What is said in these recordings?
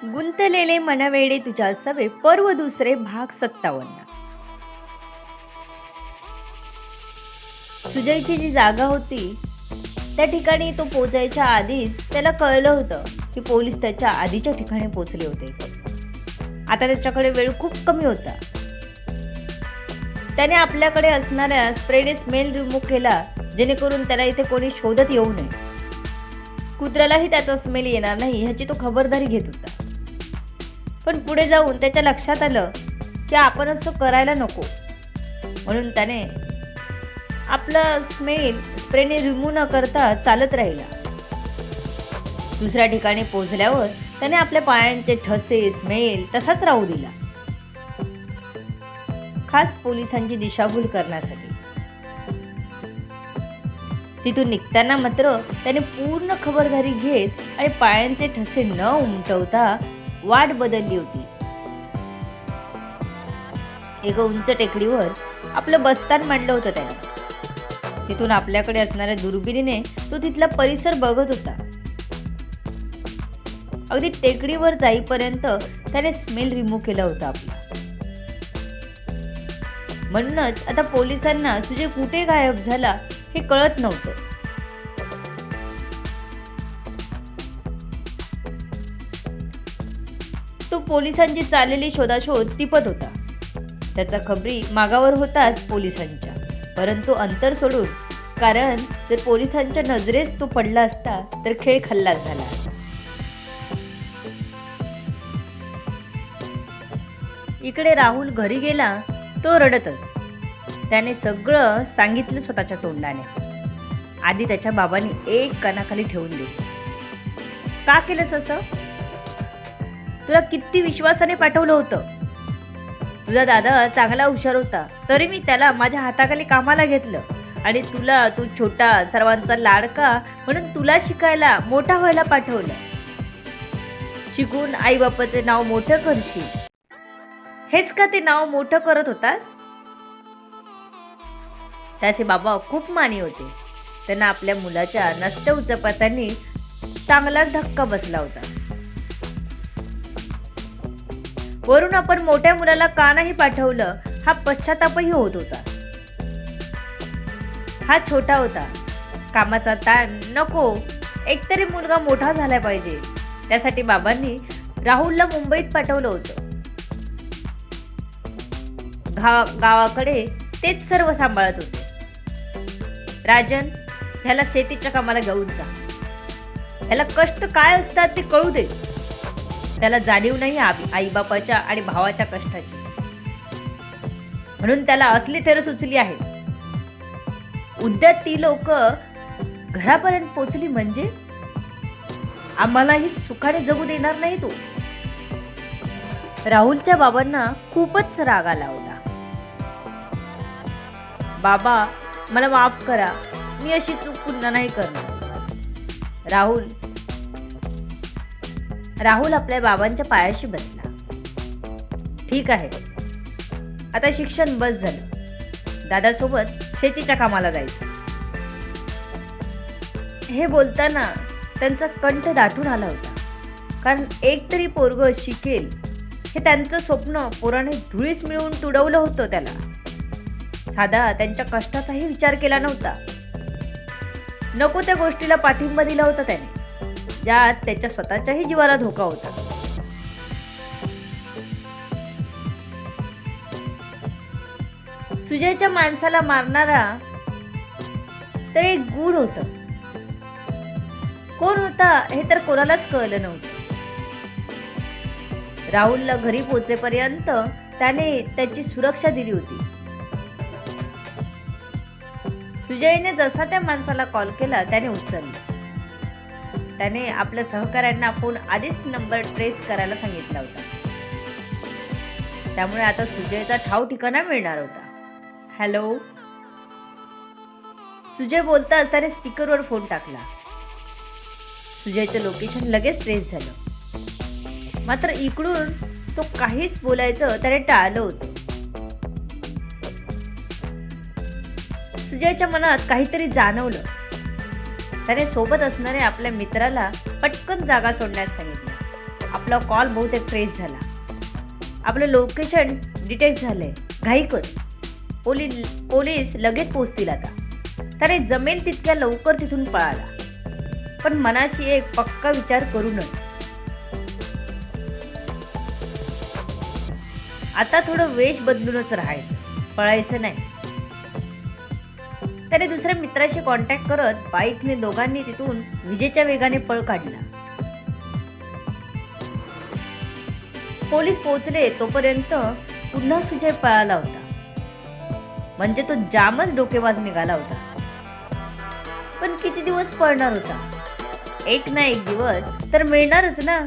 गुंतलेले मनवेडे तुझ्या सवे पर्व दुसरे भाग 57. सुजयची जी जागा होती त्या ठिकाणी तो पोचायच्या आधीच त्याला कळलं होतं की पोलीस त्याच्या आधीच्या ठिकाणी पोचले होते. आता त्याच्याकडे वेळ खूप कमी होता. त्याने आपल्याकडे असणाऱ्या स्प्रेने स्मेल रिमूव्ह केला जेणेकरून त्याला इथे कोणी शोधत येऊ नये. कुत्र्यालाही त्याचा स्मेल येणार नाही ह्याची तो खबरदारी घेत होता. पण पुढे जाऊन त्याच्या लक्षात आलं की आपण असं करायला नको, म्हणून त्याने आपला स्मेल स्प्रेने रिमूव्ह न करता चालत राहिला. दुसऱ्या ठिकाणी पोहोचल्यावर त्याने आपल्या पायांचे ठसे स्मेल तसाच राहू दिला, खास पोलिसांची दिशाभूल करण्यासाठी. तिथून निघताना मात्र त्याने पूर्ण खबरदारी घेत आणि पायांचे ठसे न उमटवता वाट बदलली होती. एका उंच टेकडीवर आपलं बस्तान मांडलं होतं त्याने. तिथून आपल्याकडे असणाऱ्या दुर्बिणीने तो तिथला परिसर बघत होता. अगदी टेकडीवर जाईपर्यंत त्याने स्मेल रिमूव्ह केला होता आपला. म्हणूनच आता पोलिसांना सुजय कुठे गायब झाला हे कळत नव्हतं. तो पोलिसांची चाललेली शोधाशोध टिपत होता. त्याचा खबरी मागावर होताच पोलिसांच्या, परंतु अंतर सोडून, कारण जर पोलिसांच्या नजरेस तो पडला असता तर खेळ खल्लास झाला असता. इकडे राहुल घरी गेला तो रडतच. त्याने सगळं सांगितलं स्वतःच्या तोंडाने. आधी त्याच्या बाबांनी एक कानाखाली ठेवून दिली. का केलंस असं? तुला किती विश्वासाने पाठवलं होतं. तुझा दादा चांगला हुशार होता, तरी मी त्याला माझ्या हाताखाली कामाला घेतलं आणि तू छोटा सर्वांचा लाडका म्हणून तुला शिकायला मोठा व्हायला पाठवलं. शिकून आई बापाचे नाव मोठं करशील, हेच का ते नाव मोठं करत होतास? त्याचे बाबा खूप मानी होते. त्यांना आपल्या मुलाच्या नसत्या उचपातांनी चांगलाच धक्का बसला होता. वरून आपण मोठ्या मुलाला का नाही पाठवलं हा पश्चातापही होत होता. हा छोटा होता, कामाचा ताण नको, एकतरी मुलगा मोठा झाला पाहिजे. त्यासाठी बाबांनी राहुलला मुंबईत पाठवलं होतं. गावाकडे तेच सर्व सांभाळत होते. राजन, ह्याला शेतीच्या कामाला घेऊन जा. ह्याला कष्ट काय असतात ते कळू दे. त्याला जाणीव नाही आईबापाच्या आणि भावाच्या कष्टाची, म्हणून त्याला असली थेर सुचली आहे. उद्या ती लोक घरापर्यंत पोचली म्हणजे आम्हालाही सुखाने जगू देणार नाही तू. राहुलच्या बाबांना खूपच राग आला होता. बाबा, मला माफ करा, मी अशी चूक पुन्हा नाही करणार. राहुल आपल्या बाबांच्या पायाशी बसला. ठीक आहे, आता शिक्षण बस झालं, दादासोबत शेतीच्या कामाला जायचं. हे बोलताना त्यांचा कंठ दाटून आला होता, कारण एक तरी पोरग शिकेल हे त्यांचं स्वप्न पोराने धुळीस मिळवून तुडवलं होतं. त्याला साधा त्यांच्या कष्टाचाही विचार केला नव्हता. नको त्या गोष्टीला पाठिंबा दिला होता त्याने, ज्यात त्याच्या स्वतःच्याही जीवाला धोका होता. सुजयच्या माणसाला मारणारा तर एक गूढ होता. कोण होता हे तर कोणालाच कळलं नव्हतं. राहुलला घरी पोहोचेपर्यंत त्याने त्याची सुरक्षा दिली होती. सुजयने जसा त्या माणसाला कॉल केला त्याने उचलला. त्याने आपल्या सहकाऱ्यांना फोन आधीच नंबर ट्रेस करायला सांगितला होता. त्यामुळे आता सुजयचा ठाव ठिकाणा मिळणार होता. हॅलो. सुजय बोलताच त्याने स्पीकरवर फोन टाकला. सुजयचं लोकेशन लगेच ट्रेस झालं. मात्र इकडून तो काहीच बोलायचं त्याने टाळलं होतं. सुजयच्या मनात काहीतरी जाणवलं. त्याने सोबत असणाऱ्या आपल्या मित्राला पटकन जागा सोडण्यास सांगितलं. आपला कॉल बहुतेक ट्रेस झाला. आपलं लोकेशन डिटेक्ट झालंय. घाई कर. पोलीस लगेच पोचतील आता. त्याने जमेल तितक्या लवकर तिथून पळाला. पण मनाशी एक पक्का विचार करूनच. आता थोडं वेश बदलूनच राहायचं, पळायचं नाही. त्याने दुसऱ्या मित्राशी कॉन्टॅक्ट करत बाईकने दोघांनी तिथून विजेच्या वेगाने पळ काढला. पोलीस पोहोचले तोपर्यंत पुन्हा सुजय पळाला होता. म्हणजे तो जामच डोकेबाज निघाला होता. पण किती दिवस पळणार होता? एक ना एक दिवस तर मिळणारच ना.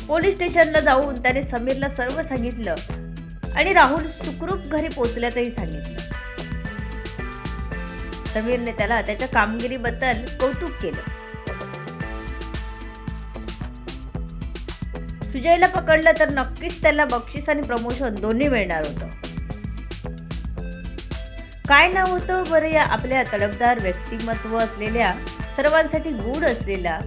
पोलीस स्टेशनला जाऊन त्याने समीरला सर्व सांगितलं आणि राहुल सुखरूप घरी पोहोचल्याचंही सांगितलं. समीरने त्याला त्याच्या कामगिरीबद्दल कौतुक केलं. सुजयला पकडलं तर नक्कीच त्याला बक्षीस आणि प्रमोशन दोन्ही मिळणार होतं. काय नाव होतं बरं या आपल्या तडफदार व्यक्तिमत्व असलेल्या, सर्वांसाठी गूढ असलेला,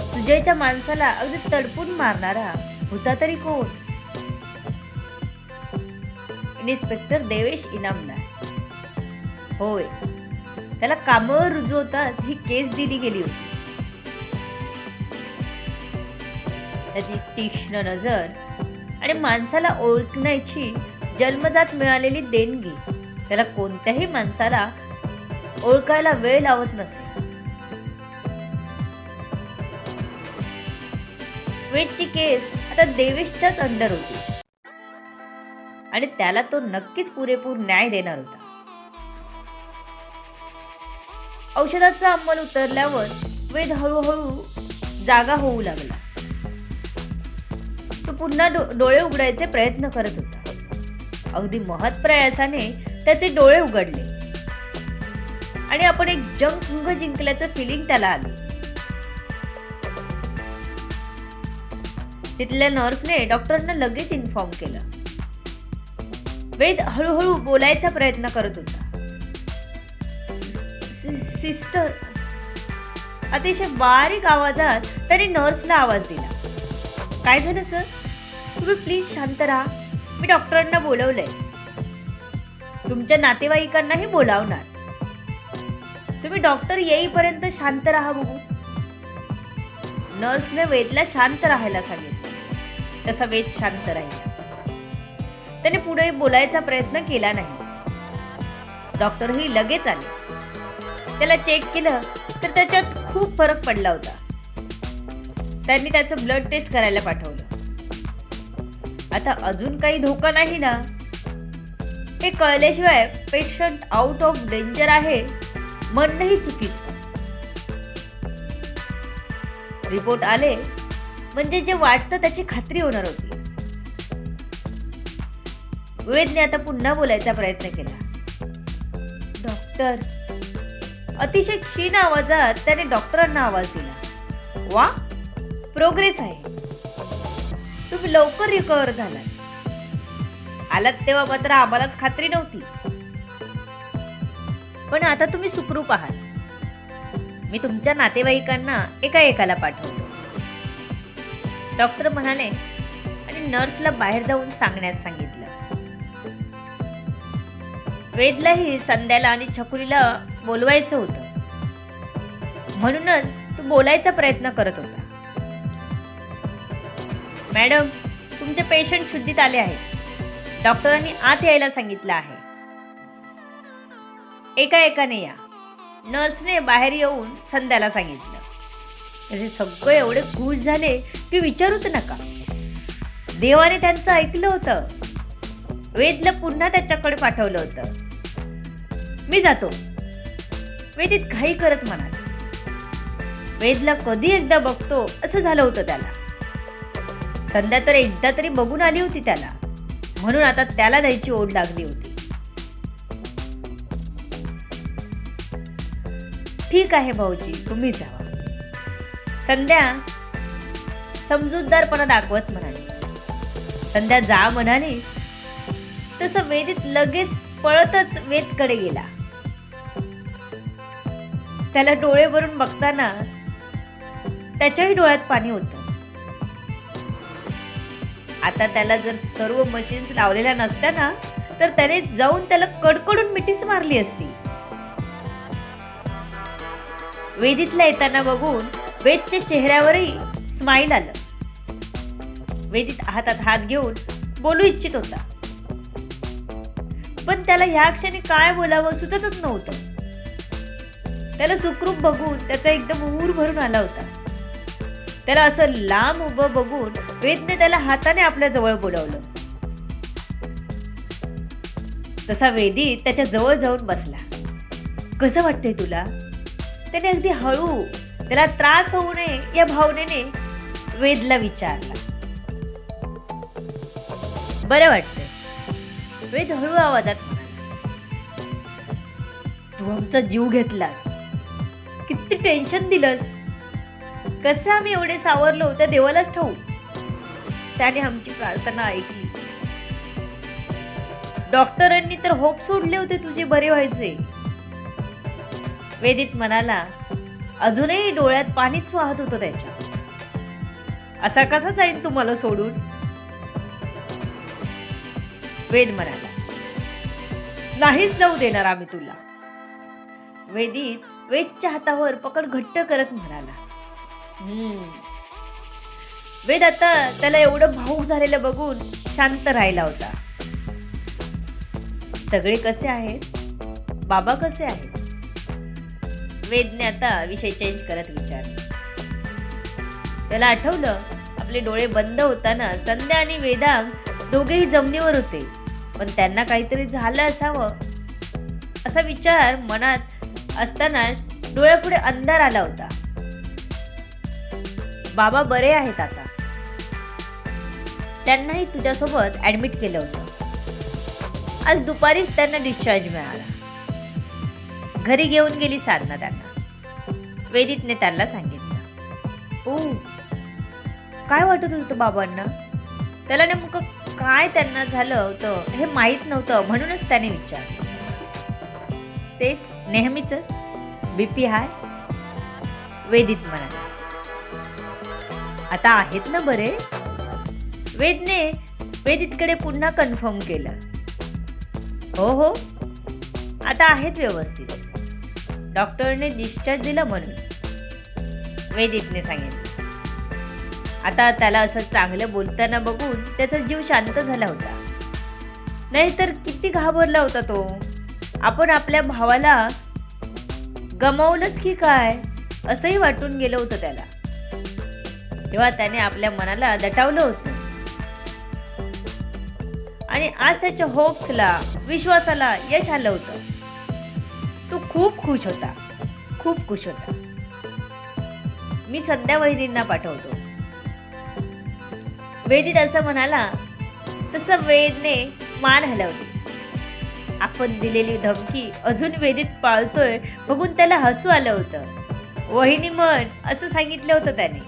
सुजयच्या माणसाला अगदी तडपून मारणारा होता तरी कोण? इन्स्पेक्टर देवेश इनामदार. होय, त्याला कामावर रुजू होताच ही केस दिली गेली होती. त्याची तीक्ष्ण नजर आणि माणसाला ओळखण्याची जन्मजात मिळालेली देणगी त्याला कोणत्याही माणसाला ओळखायला वेळ लावत नसे. वेदची केस आता देवेशच्याच अंडर होती आणि त्याला तो नक्कीच पुरेपूर न्याय देणार होता. औषधाचा अंमल उतरल्यावर वेद हळूहळू जागा होऊ लागला. तो पुन्हा डोळे उघडायचे प्रयत्न करत होता. अगदी महत् प्रयासाने त्याचे डोळे उघडले आणि आपण एक जंग जिंकल्याचं फिलिंग त्याला आले. तिथल्या नर्सने डॉक्टरांना लगेच इन्फॉर्म केलं. वेद हळूहळू बोलायचा प्रयत्न करत होता. सिस्टर, अतिशय बारीक आवाजात त्याने नर्सला आवाज दिला. काय झालं सर? तुम्ही प्लीज शांत राहा. मी डॉक्टरांना बोलवलंय. तुमच्या नातेवाईकांनाही बोलावणार. तुम्ही डॉक्टर येईपर्यंत शांत राहा बघू. नर्सने वेदला शांत राहायला सांगितलं. तसा वेद शांत राहिला. त्याने पुढे बोलायचा प्रयत्न केला नाही. डॉक्टरही लगेच आले. त्याला चेक केलं तर त्याच्यात खूप फरक पडला होता. त्यांनी त्याचं ब्लड टेस्ट करायला पाठवलं. आता अजून काही धोका नाही ना? हे कळल्याशिवाय पेशंट आउट ऑफ डेंजर आहे म्हणणंही चुकीचं. रिपोर्ट आले म्हणजे जे वाटतं त्याची खात्री होणार होती. वेदने आता पुन्हा बोलायचा प्रयत्न केला. डॉक्टर, अतिशय क्षीण आवाजात त्याने डॉक्टरांना आवाज दिला. वा, प्रोग्रेस आहे. तुम्ही लवकर रिकव्हर झालाय. आलात तेव्हा मात्र आम्हालाच खात्री नव्हती. पण आता तुम्ही सुखरूप आहात. मी तुमच्या नातेवाईकांना एका एकाला पाठवतो, डॉक्टर म्हणाले आणि नर्सला बाहेर जाऊन सांगण्यास सांगितलं. वेदलाही संध्याला आणि छकुलीला बोलवायचं होतं, म्हणूनच तो बोलायचा प्रयत्न करत होता. मॅडम, तुमचे पेशंट शुद्धीत आले आहेत. डॉक्टरांनी आत यायला सांगितलं आहे. एका एकाने या. नर्सने बाहेर येऊन संध्याला सांगितलं. त्याचे सगळे एवढे खुश झाले की विचारूच नका. देवाने त्यांचं ऐकलं होतं. वेदला पुन्हा त्याच्याकडे पाठवलं होतं. मी जातो, वेदित घाई करत म्हणाले. वेदला कधी एकदा बघतो असं झालं होतं त्याला. संध्या तर एकदा तरी बघून आली होती त्याला, म्हणून आता त्याला जायची ओढ लागली होती. ठीक आहे भाऊजी, तुम्ही जावा. संध्या समजूतदारपणा दाखवत म्हणाली. संध्या जा म्हणाली तसं वेदित लगेच पळतच वेदकडे गेला. त्याला डोळे भरून बघताना त्याच्याही डोळ्यात पाणी होतं. आता त्याला जर सर्व मशीन्स लावलेल्या नसत्या ना, तर त्याने जाऊन त्याला कडकडून मिठीच मारली असती. वेदीतला येताना बघून वेदच्या चेहऱ्यावरही स्माईल आलं. वेदीत हातात हात घेऊन बोलू इच्छित होता, पण त्याला ह्या क्षणी काय बोलावं सुचतच नव्हतं. त्याला सुखरूप बघून त्याचा एकदम ऊर भरून आला होता. त्याला असं लांब उभं बघून वेदने त्याला हाताने आपल्या जवळ बोलावलं. तसा वेदी त्याच्या जवळ जाऊन बसला. कसं वाटतंय तुला? त्याने अगदी हळू, त्याला त्रास होऊ नये या भावनेने वेदला विचारला. बरं वाटतंय, वेद हळू आवाजात म्हणाला. तू आमचा जीव घेतलास, किती टेन्शन दिलंस. कसं आम्ही एवढे सावरलो त्या देवालाच ठाऊक. त्याने आमची प्रार्थना ऐकली. डॉक्टरांनी तर होप सोडले होते तुझे बरे व्हायचे. वेदित म्हणाला. अजूनही डोळ्यात पाणीच वाहत होतं त्याच्या. असा कसा जाईन तू मला सोडून? वेद म्हणाला. नाहीच जाऊ देणार आम्ही तुला. वेदित वेदच्या हातावर पकड घट्ट करत म्हणाला. वेद आता त्याला एवढं भावूक झालेलं बघून शांत राहिला होता. सगळे कसे आहेत? बाबा कसे आहेत? वेदने आता विषय चेंज करत विचारला. त्याला आठवलं आपले डोळे बंद होताना संध्या आणि वेदांग दोघेही जमिनीवर होते, पण त्यांना काहीतरी झालं असावं असा विचार मनात असताना डोळ्यापुढे अंधार आला होता. बाबा बरे आहेत आता. त्यांनाही तुझ्यासोबत ऍडमिट केलं होतं. आज दुपारीच त्यांना डिस्चार्ज मिळाला. घरी घेऊन गेली साधना त्यांना. वेदितने त्यांना सांगितलं. ओ, काय वाटत होतं बाबांना? त्याला नेमकं काय त्यांना झालं होतं हे माहीत नव्हतं, म्हणूनच त्याने विचारलं. तेच नेहमीच बीपी हाय. वेदित म्हणाला. आता आहेत ना बरे? वेदने वेदितकडे पुन्हा कन्फर्म केलं. हो, आता आहेत व्यवस्थित. डॉक्टरने डिस्चार्ज दिला म्हणून, वेदितने सांगितलं. आता त्याला असं चांगलं बोलताना बघून त्याचा जीव शांत झाला होता. नाहीतर किती घाबरला होता तो. आपण आपल्या भावाला गमावलंच की काय असंही वाटून गेलं होतं त्याला. तेव्हा त्याने आपल्या मनाला दटावलं होतं आणि आज त्याच्या होप्सला, विश्वासाला यश आलं होतं. तो खूप खुश होता, खूप खुश होता. मी संध्या वहिनींना पाठवतो. वेदित असं म्हणाला. तसं वेदने मान हलवली. आपण दिलेली धमकी अजून वेदित पाळतोय बघून त्याला हसू आलं होतं. वहिनी म्हण असं सांगितलं होतं त्याने,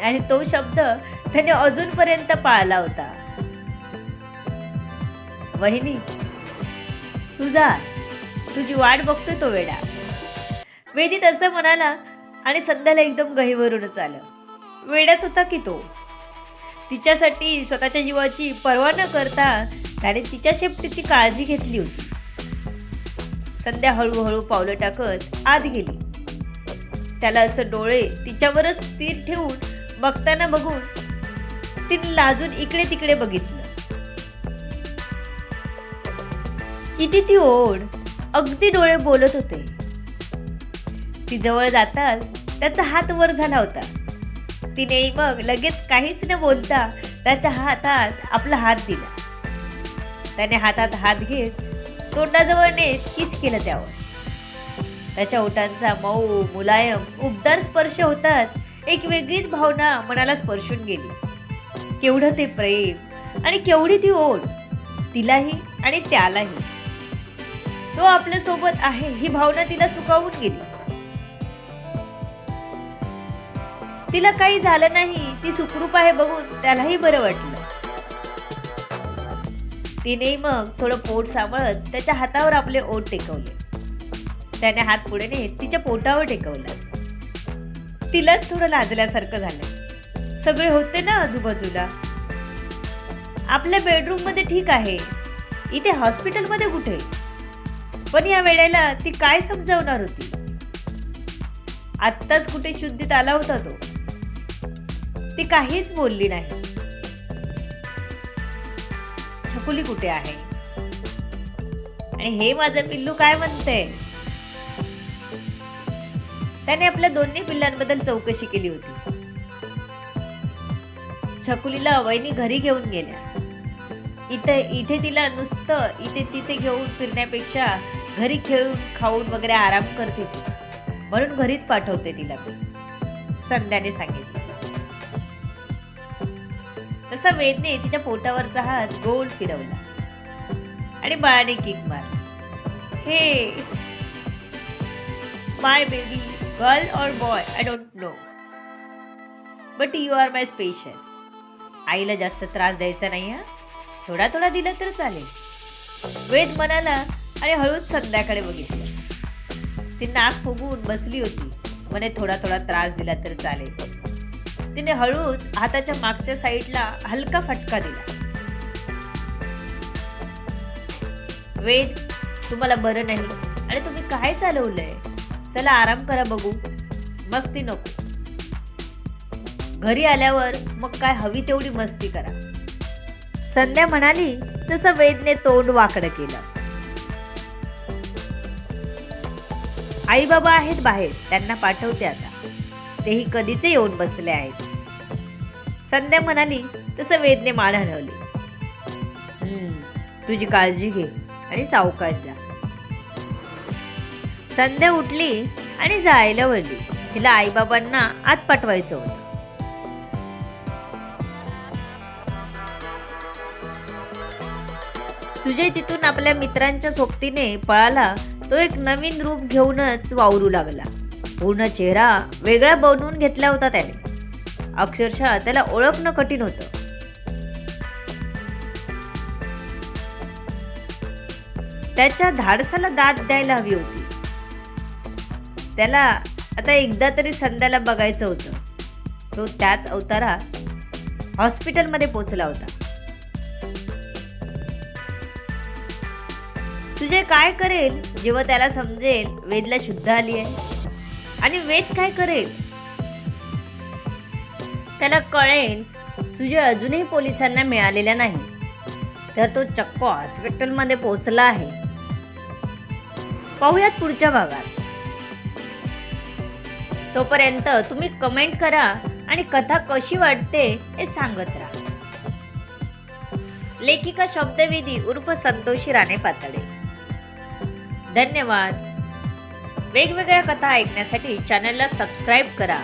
आणि तो शब्द त्याने अजूनपर्यंत पाळला होता. वहिनी तू जा, तुझी वाट बघतोय तो वेडा. वेदित असं म्हणाला आणि संध्याला एकदम गहिवरूनच आलं. वेडाच होता की तो. तिच्यासाठी स्वतःच्या जीवाची पर्वा न करता त्याने तिच्या शेपटीची काळजी घेतली होती. संध्या हळूहळू पावलं टाकत आत गेली. त्याला असं डोळे तिच्यावरच स्थिर ठेवून बघताना बघून तिने लाजून इकडे तिकडे बघितलं. किती ती ओढ, अगदी डोळे बोलत होते. ती जवळ जाताच त्याचा हात वर झाला होता. तिने मग लगेच काहीच न बोलता त्याच्या हातात आपला हात दिला. त्याने हातात हात घेत तोंडाजवळ नेत किस केलं त्यावर. त्याच्या ओठांचा मऊ, मुलायम, उबदार स्पर्श होताच एक वेगळीच भावना मनाला स्पर्शून गेली. केवढं ते प्रेम आणि केवढी ती ओढ, तिलाही आणि त्यालाही. तो आपल्या सोबत आहे ही भावना तिला सुखावून गेली. तिला काही झालं नाही, ती सुखरूप आहे बघून त्यालाही बरं वाटलं. तिने मग थोडं पोट सांभाळत त्याच्या हातावर आपले ओठ टेकवले. त्याने हात पुढे नेत तिच्या पोटावर टेकवला. तिलाच थोडं लाजल्यासारखं झालं. सगळे होते ना आजूबाजूला. आपल्या बेडरूम मध्ये ठीक आहे, इथे हॉस्पिटलमध्ये कुठे? पण या वेळेला ती काय समजावणार होती? आत्ताच कुठे शुद्धीत आला होता तो. ती काहीच बोलली नाही. छकुली कुठे आहे आणि हे माझं पिल्लू काय म्हणते? त्याने आपल्या दोन्ही पिल्लांबद्दल चौकशी केली होती. छकुलीला वहिनी घरी घेऊन गेल्या. इथे तिला नुसतं इथे तिथे घेऊन फिरण्यापेक्षा घरी खेळून खाऊन वगैरे आराम करते ती, म्हणून घरीच पाठवते तिला मी, संध्याने सांगितलं. तसा वेदने तिच्या पोटावरचा हात गोल फिरवला आणि बाळाने किक मारली. हे माय बेबी, गर्ल और boy I don't know, but you are my special. आईला जास्त त्रास द्यायचा नाही हा, थोडा थोडा दिला तर चालेल, वेद म्हणाला आणि हळूच संध्याकडे बघितलं. ती नाक फुगवून बसली होती. म्हणे थोडा थोडा त्रास दिला तर चालेल. तिने हळूच हाताच्या मागच्या साईडला हलका फटका दिला. वेद, तुम्हाला बरं नाही आणि तुम्ही काय चालवलंय? चला आराम करा बघू, मस्ती नको. घरी आल्यावर मग काय हवी तेवढी मस्ती करा. संध्या म्हणाली तसं वेदने तोंड वाकडं केलं. आई बाबा आहेत बाहेर, त्यांना पाठवते आता, तेही कधीचे येऊन बसले आहेत. संध्या म्हणाली तसं वेदने मान हलवली. तुझी काळजी घे आणि सावकाश जा. संध्या उठली आणि जायला वळली. तिला आईबाबांना आत पाठवायचं होतं. सुजय तिथून आपल्या मित्रांच्या सोबतीने पळाला. तो एक नवीन रूप घेऊनच वावरू लागला. पूर्ण चेहरा वेगळा बनवून घेतला होता त्याने. अक्षरशः त्याला ओळखणं कठीण होतं. त्याच्या धाडसाला दाद द्यायला हवी होती. त्याला आता एकदा तरी संध्याला बघायचं होतं. तो त्याच अवतारात हॉस्पिटलमध्ये पोहोचला होता. सुजय काय करेल जेव्हा त्याला समजेल वेदला शुद्ध आली आहे? आणि वेद काय करेल? त्याला कळेल सुजय अजूनही पोलिसांना मिळालेला नाही, तर तो चक्क हॉस्पिटलमध्ये पोहोचला आहे. पाहूयात पुढच्या भागात. तोपर्यंत तुम्ही कमेंट करा आणि कथा कशी वाटते हे सांगत राहा. लेखिका शब्दवेदी उर्फ संतोषी राणे पातळे. धन्यवाद. वेगवेगळ्या कथा ऐकण्यासाठी चॅनलला सबस्क्राईब करा.